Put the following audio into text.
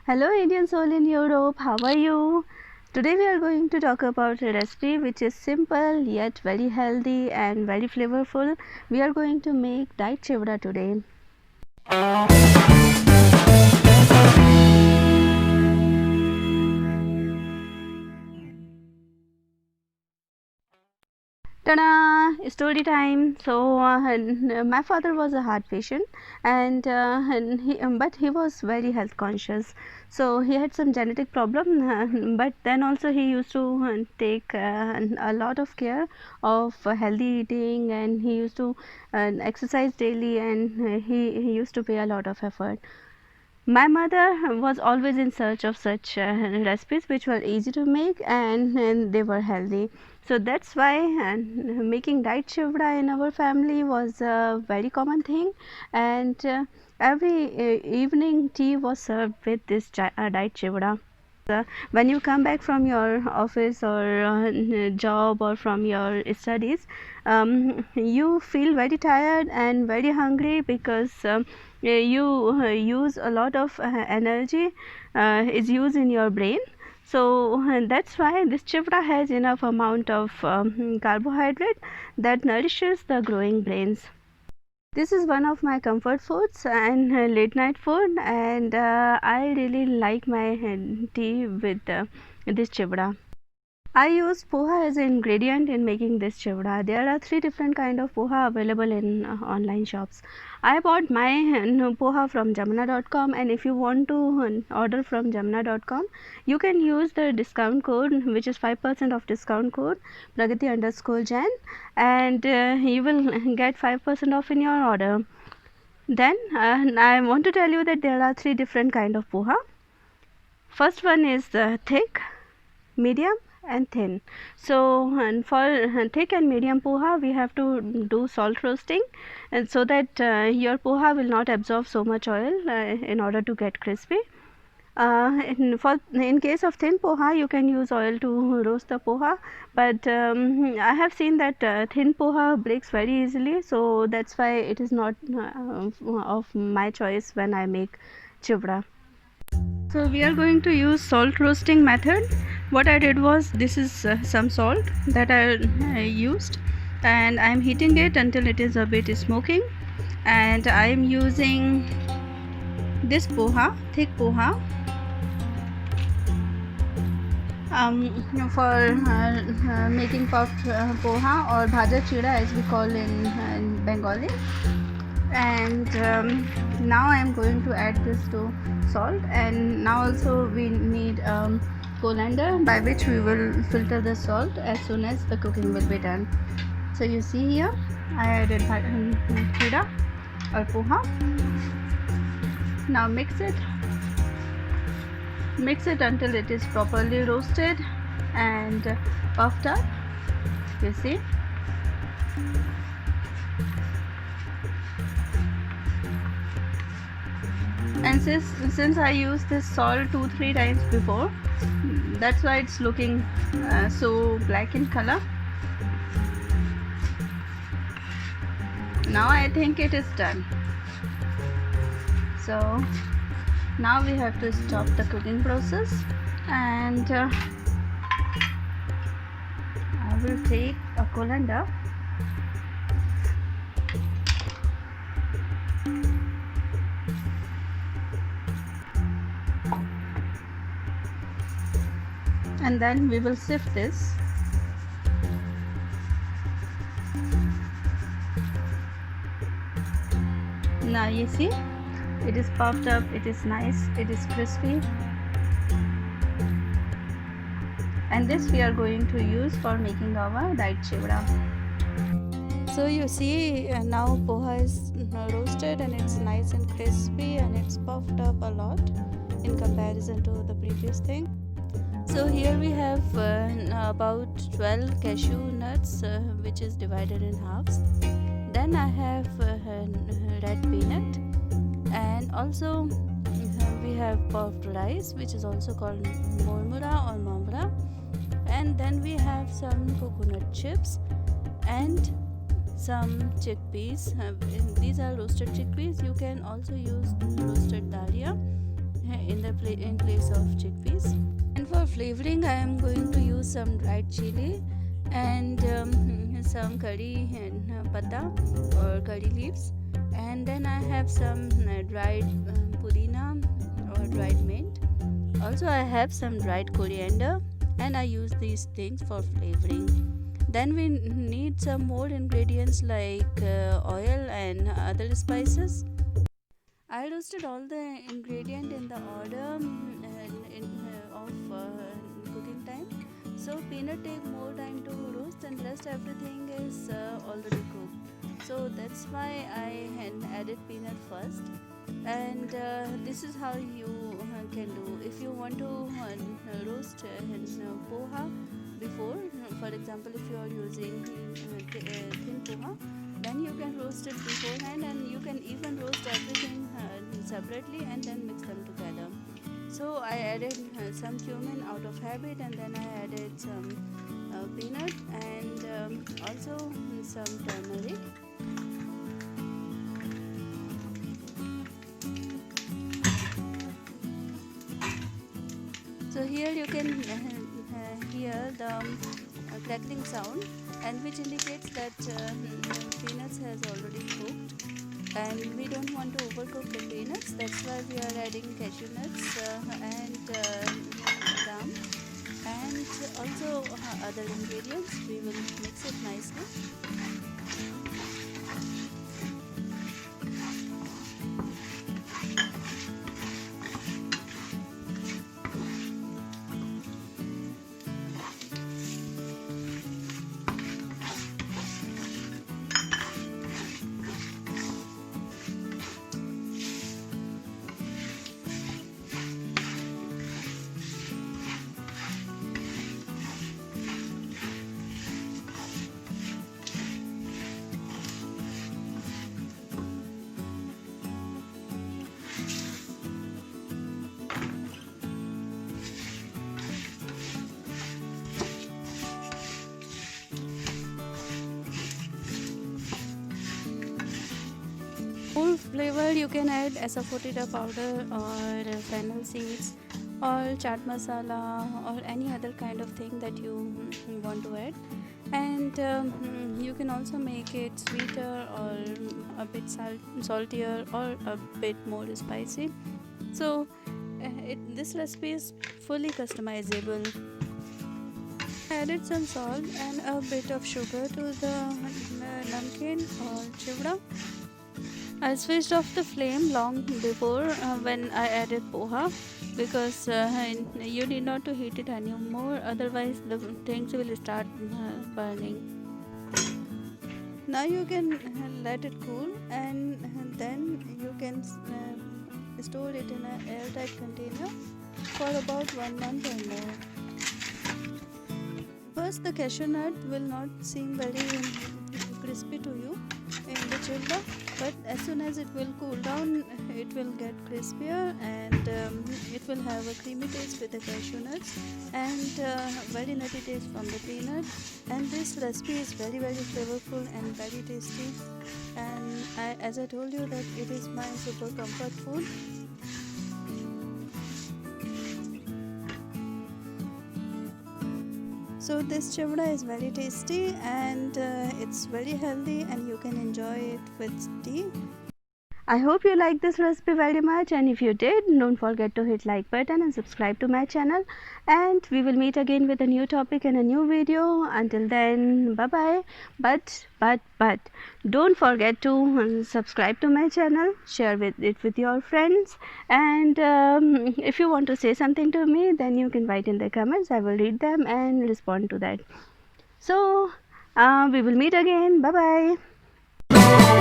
Hello Indian soul in Europe, how are you? Today we are going to talk about a recipe which is simple yet very healthy and very flavorful. We are going to make diet chivda today. Ta-da! Story time. My father was a heart patient, but he was very health conscious. So he had some genetic problem, but then also he used to take a lot of care of healthy eating, and he used to exercise daily, and he used to pay a lot of effort. My mother was always in search of such recipes which were easy to make, and they were healthy. So that's why making diet chivda in our family was a very common thing, and every evening tea was served with this diet chivda. When you come back from your office or job or from your studies, you feel very tired and very hungry because you use a lot of energy is used in your brain. So that's why this chivda has enough amount of carbohydrate that nourishes the growing brains. This is one of my comfort foods and late night food, and I really like my tea with this chivda. I use poha as an ingredient in making this chivda. There are 3 different kind of poha available in online shops. I bought my poha from jamuna.com, and if you want to order from jamuna.com, you can use the discount code, which is 5% of discount code pragati_jain, and you will get 5% off in your order. Then I want to tell you that there are 3 different kind of poha. First one is thick, medium and thin. So and for thick and medium poha, we have to do salt roasting, and so that your poha will not absorb so much oil in order to get crispy. In case of thin poha, you can use oil to roast the poha, but I have seen that thin poha breaks very easily, so that's why it is not of my choice when I make chivda. So we are going to use salt roasting method. What I did was, this is some salt that I used, and I am heating it until it is a bit smoking, and I am using this poha, thick poha, for making puffed poha or bhaja chida as we call in Bengali. And now I am going to add this to salt, and now also we need colander by which we will filter the salt as soon as the cooking will be done. So you see here I added chida or poha. Now mix it until it is properly roasted and puffed up. You see, and since I used this salt 2-3 times before, that's why it's looking so black in color. Now I think it is done. So now we have to stop the cooking process, and I will take a colander and then we will sift this. Now you see, it is puffed up, it is nice, it is crispy, and this we are going to use for making our diet chivda. So you see, now poha is roasted and it's nice and crispy, and it's puffed up a lot in comparison to the previous thing. So here we have about 12 cashew nuts, which is divided in halves. Then I have red peanut, and also we have puffed rice, which is also called mormura or mamra, and then we have some coconut chips and some chickpeas. These are roasted chickpeas. You can also use roasted dalia, in place of chickpeas. And for flavoring, I am going to use some dried chili and some curry and patta or curry leaves, and then I have some dried pudina or dried mint. Also, I have some dried coriander, and I use these things for flavoring. Then we need some more ingredients like oil and other spices. I roasted all the ingredient in the order of cooking time. So peanut take more time to roast, and rest everything is already cooked. So that's why I had added peanut first. And this is how you can do. If you want to roast poha before, for example, if you are using thin poha, then you can roast it beforehand, and you can even roast everything separately and then mix them together. So I added some cumin out of habit, and then I added some peanut and also some turmeric. So here you can hear the crackling sound, and which indicates that peanuts has already cooked, and we don't want to overcook the peanuts. That's why we are adding cashew nuts and badam and also other ingredients. We will mix it nicely. Full flavor you can add asafoetida powder or fennel seeds or chaat masala or any other kind of thing that you want to add, and you can also make it sweeter or a bit saltier or a bit more spicy. So this recipe is fully customizable. I added some salt and a bit of sugar to the namkeen or chivda. I switched off the flame long before when I added poha, because you need not to heat it anymore, otherwise the things will start burning. Now you can let it cool, and then you can store it in an airtight container for about 1 month or more. First, the cashew nut will not seem very crispy to you in the childa, but as soon as it will cool down, it will get crispier, and it will have a creamy taste with the cashew nuts and very nutty taste from the peanut. And this recipe is very flavorful and very tasty, and as I told you that it is my super comfort food. So this chivda is very tasty, and it's very healthy, and you can enjoy it with tea. I hope you like this recipe very much, and if you did, don't forget to hit like button and subscribe to my channel, and we will meet again with a new topic and a new video. Until then, bye bye. But don't forget to subscribe to my channel, share it with your friends, and if you want to say something to me, then you can write in the comments. I will read them and respond to that. So we will meet again. Bye bye.